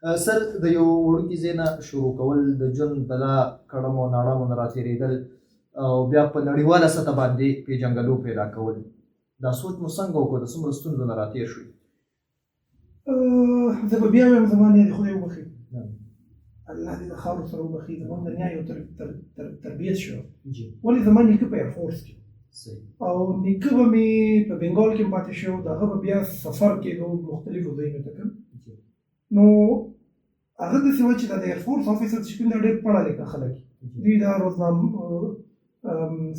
سر د یو وړوکي ځای نه شروع کول د ژوند بلا کړمو ناړمو نه راتېرېدل او بیا په نړیواله سطح باندې پېژنګلو پیدا کول دا سوچ مو څنګه وکړو د څومره ستونزو نه راتېر شوي؟ زه به بیا وایم زما نیا دې خدای وبخښي، الله دې د خاورو سره وبخښي. زموږ د نیا یو تربیت شو، ولې زما نیکه په ایرفورس کې او نیکه به مې په بنګال کې پاتې شو، د هغه به بیا سفر کېدو مختلفو ځایونو ته کوم. نو هغه داسې وه چې د ایرفورس افیسر چې کوم دا ډېر پړه لیکه خلک دوی دا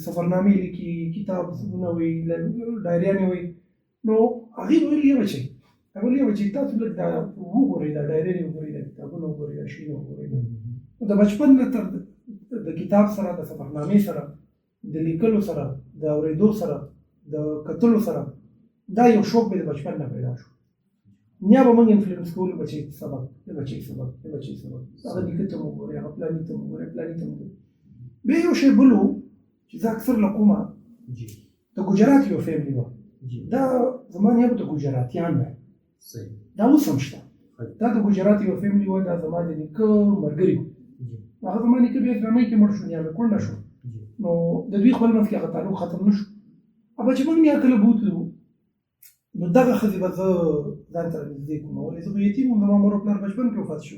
سفرنامې لیکي، کتابونه وایي، ډایریانې وایي. نو هغې به ویل یوه شی چې تاسو لږ دا وګورئ، دا ډایریانې وګورئ، دا کتابونه وګورئ، دا شیونه وګورئ. نو د بچپن نه تر د کتاب سره، د سفرنامې سره، د لیکلو سره، د اورېدو سره، د کتلو سره دا یو شوق مې د بچپن نه پیدا شو. نیا به موږ انفلوئنس کولو بچی سبق، هغه نیکه ته مو وګورئ، هغه پلاني ته مو وګورئ، پلاني ته مو وګورئ. بیا یو شی بل و چې زه اکثر له کومه د ګجرات یو فیملي وه، دا زما نیا به د ګجراتیان وی، دا اوس هم شته. دا د ګجرات یو فیملي وه، دا زما د نیکه ملګري وو. هغه زما نیکه بیا اسلامۍ کې مړ شو، نیا مې کونډه شو. نو د دوی خپل منځ کې هغه تعلق ختم نه شو. ابا چې موږ نیا کله بوتلو نو دغه ښځې به زه ځان سره نږدې کوم، ولې زه خو یتیم وم، زما مور او پلار بچپن کې وفات شو.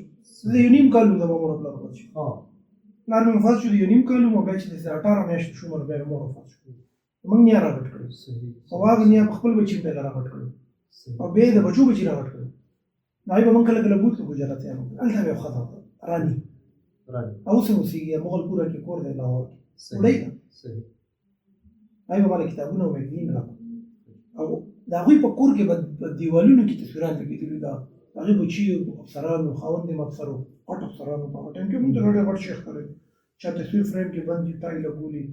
زه یو نیم کال وم زما مور او پلار وفات شو. پلار مې وفات شو د یو نیم کال وم، او بیا چې د 18 میاشتو شوم نو بیا مې مور وفات شو. موږ نیا راغټ کړو او هغه نیا په خپل بچي پیدا راغټ کړو او بیا یې د بچو بچي راغټ کړو. نو هغې به موږ کله کله بوتلو ګجراتیانو ته. هلته به یو ښځه وه راني، اوس هم اوسېږي، مغل پوره کې کور دی لاهور کې، وړۍ ده. هغې به ماله کتابونه او میګزین راکړو او د هغوی په کور کې به دیوالونو کې تصویرات لګېدلي، د هغې بچیو، افسرانو، خاوند افسرو، غټ افسرانو. په هغه ټایم کې موږ ته ډېر غټ شیخ ښکارېدو، چا تصویر فریم کې بند وي، ټای لګولي،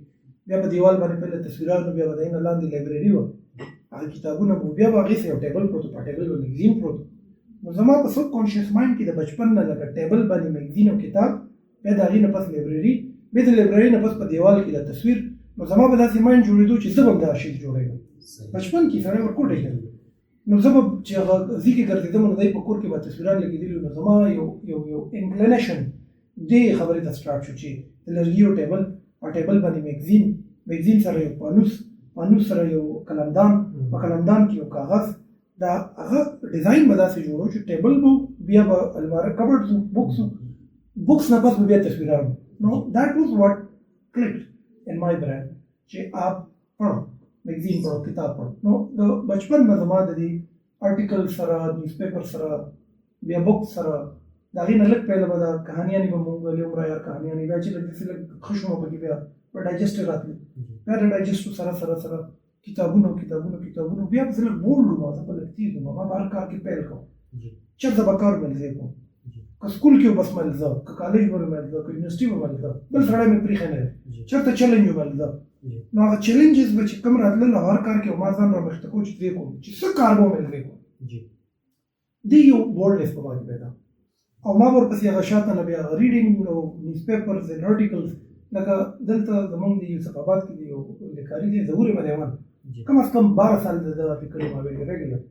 بیا په دیوال باندې پهله تصویرانو، بیا به د هغې نه لاندې لایبرري وه، هغه کتابونه به، بیا به هغې یو ټیبل پروت و، په ټیبل به میګزین پروت. نو زما په سب کانشیس مایند کې د بچپن نه لکه ټیبل باندې میګزین او کتاب، بیا د هغې نه پس لایبرري، بیا د لایبرري نه پس په دیوال کې د تصویر. نو زما به داسې مایند جوړېدو چې زه به هم دغه شی جوړېږم. بچپن کې سړی ورکوټی کوي. نو زه به چې هغه ځای کې ګرځېدم نو دی په کور کې به تصویران لګېدلي وو. نو زما یو انکلینیشن دې خبرې ته سټارټ شو چې د لرګي یو ټیبل، او ټیبل باندې میګزین سره یو پانوس سره یو قلمدان، په قلمدان کې یو کاغذ، دا هغه ډیزاین به داسې جوړو چې ټیبل به، بیا به الماره، کبرډز وو، بکس نه پس به بیا تصویران. نو دیٹ واز واٹ کلکډ ان مای برین چې آپ پڑھو، میګزین پڑھو، کتاب پڑھو. نو د بچپن نه زما د دې آرټیکل سره، نیوز پیپر سره، بیا بک سره، د هغې نه لږ پیله به دا کهانیانې به مونږ ویلې، عمره یار کهانیانې، بیا چې لږ داسې لږ ښه شومه پکې، بیا په ډایجسټ راتلل، بیا د ډایجسټو سره کتابونه، بیا به زه لږ بولډ وم، زه به لږ تېز وم، ما به هر کار کې پیل کوم. چېرته به کار ملځی کوم، که سکول کې به بس ملځه، که کالج به مې ملځه، که یونیورسټي به ملځه، بل سړی مې پرېښی نه دی. چېرته چلنج به ملځه. نو هغه چیلنجز به چې کوم راتلل هر کار کې ما ځان رامخته کوم چې دې کوم چې څه کار به مې کوم. دې یو بولډنس په ما کې پیدا او ما ورپسې هغه شاته نه بیا ریډینګ او نیوز پیپرز اینډ آرټیکلز، لکه دلته زموږ د یوسف آباد کې د یو لیکاري دی ظهور مدیوان، کم از کم 12 سال د آرټیکل ما ویلي ریګولر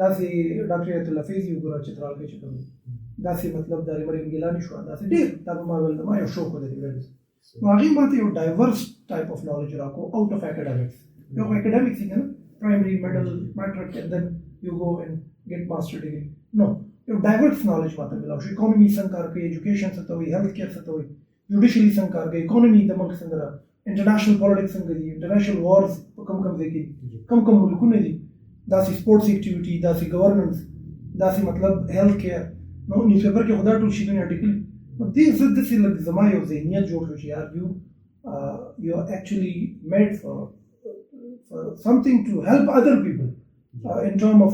داسې ډاکټر ایت الله فیض یو ګوره چترال کې چې کوم داسې مطلب د مریم ګیلاني شو، داسې ډېر دا به ما ویل، ما یو شوق و د دې ویلو. نو هغې ماته یو ډایورس ټایپ اف نالج راکړو آوټ اف اکاډمیکس. یو خو اکاډمیکس یې که نه پرایمري، میډل، میټرک، اینډ دین یو گو اینډ ګیټ ماسټر ډګري. نو یو ډایورس نالج ماته ملاو شو. اکانومي څنګه کار کوي، ایجوکیشن څه ته وایي، هیلث کیر څه ته وایي، جوډیشري څنګه کار کوي، اکانومي د ملک څنګه ده، انټرنیشنل پالیټکس څنګه دي، انټرنیشنل وارز په کوم ځای کې دي، کوم ملکونه دي، داسې سپورټس ایکټیویټي، داسې گورننس، داسې مطلب هیلث کیر. نو نیوز پیپر کې خو دا ټول شیونه آرټیکل. نو دې زه داسې لږ زما یو ذهنیت جوړ شو چې یار you are actually made for something to help other people in term of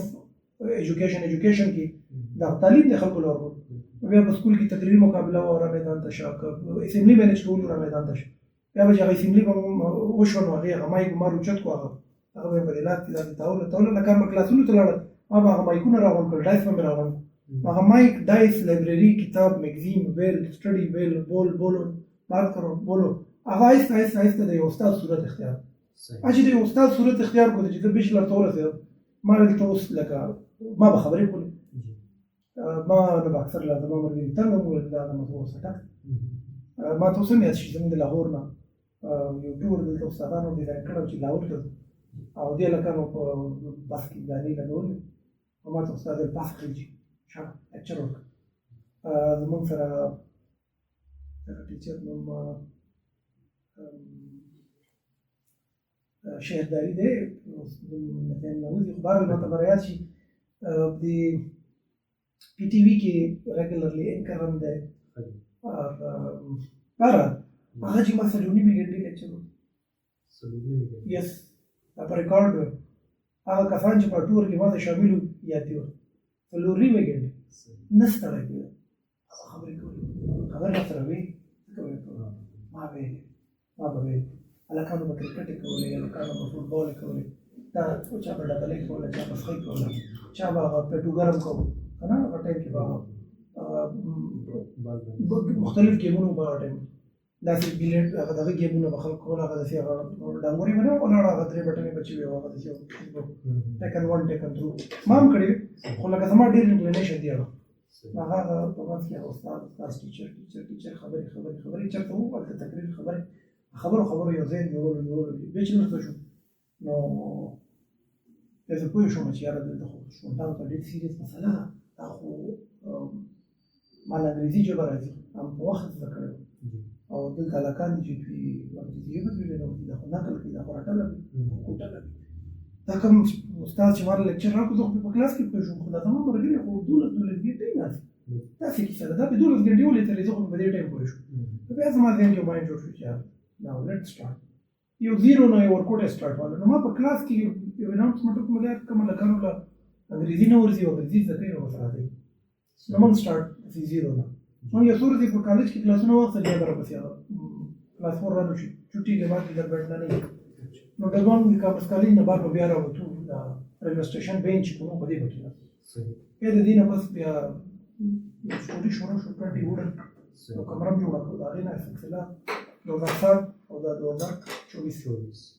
education کې دا تعلیم د خلکو لپاره. بیا په سکول کې تقریري مقابله و، را میدان ته شه، اسمبلی مینیج کول را میدان ته شه، بیا به چې هغه اسمبلی به وشو نو هغې هغه مایک ما روچت کو، هغه به یې په دې لاس کې داسې تاوله لکه ما کلاسونو ته لاړل، ما به هغه مایکونه راغونډ کړل، ډایس به مې راغونډ کړل، هغه مایک، ډایس، لایبرري، کتاب، میګزین، بیل، سټډي بیل، بولو بات کرو بولو، هغه آهسته آهسته د یو استاد صورت اختیار. چې د یو استاد صورت اختیار کړو چې زه بیچلر ته ورسېدم، ما ویل ته اوس لکه ما به خبرې کولې، ما نه به اکثر لا زما ملګري تنګ هم وویل دا زما خو سټک ما ته اوس هم یاد شي زموږ د لاهور نه یو ټور دلته استادانو ډیزاین کړی چې لاهور ته ځو او دې هلکانو په بس کې ګاډۍ لګولې او ما ته استاد پاس خلیجي شابه لیکچر وکړ زموږ سره دغه ټیچر نوم شهرداري دی مثلا نوزي خو بهرحال ما ته به یاد شي د پی ټي وي کې ریګولرلی اینکر هم دی بهرحال هغه چې ما څلورنیمې ګنټې لیکچر وکړ یس دا په ریکارډ و هغه کسان چې په ټور کې ما ته شامل وو یادې وو څلورنیمې ګنټې نه ستړی کېدم خبرې کولې خبرې راسره وې ما به ویل هلکانو به کرکټ یې کولې هلکانو به فوټبال یې کولې دا چا به ډبلۍ کوله چا به سخی کوله چا به هغه پیټو ګرم کوو که نه هغه ټایم کې به مختلف ګیمونو به هغه ټایم داسې بیلیډ هغه دغه ګیمونه به خلک کول هغه داسې هغه ډنګورې به نه ولاړ هغه درې بټنې بچې وې هغه داسې ټیکن ون ټیکن تھرو ما هم کړی خو لکه زما ډېر انکلینیشن دی هغه په منځ کې هغه استاد ټیچر خبرې چېرته وو هلته تقریر خبرو یو ځای جوړولو بیچلر ته شو نو زه پوه شوم چې یاره دلته خو شونډانو ته ډېر سیریس مسله ده دا خو ما له انګریزي ژبه راځي هم په وخت زده کړی او دلته هلکان دي چې دوی انګریزي ژبه دوی نه وایي دا خو نقل کوي دا خو راټله وي کوټه لګي دا کوم استاد چې ما له لیکچر راکړو زه خو په کلاس کې پوه شوم خو دا زما ملګري خو 12 ګنټې ناست داسې کیسه ده دا په 12 ګنټې ولېدلې زه خو په دې ټایم پوه شوم بیا زما ذهن کې مایند جوړ شو چې ناو لیټ سټارټ یو زیرو نه یو ورکوټ سټارټ واله نو ما په کلاس کې یو اناونسمنټ وکړ مګر کوم لکانو لا انګریزي نه ورځي او انګریزي زده کوي نو سره دی نو موږ سټارټ سی زیرو نه نو یو څور دې په کالج کې کلاسونه وخت دی برابر پسې کلاس 4 رانو شي چټي کې بعد در بیٹھنا نه نو دغون د کامرس کالج نه بار بیا راوته دا ریلوے سټیشن بینچ کوم په دې بچی په دې دینه بس بیا سټوري شروع شو پرټي وډن نو کمرم جوړ کړو دا غینه سلسله 2007 او دا 2024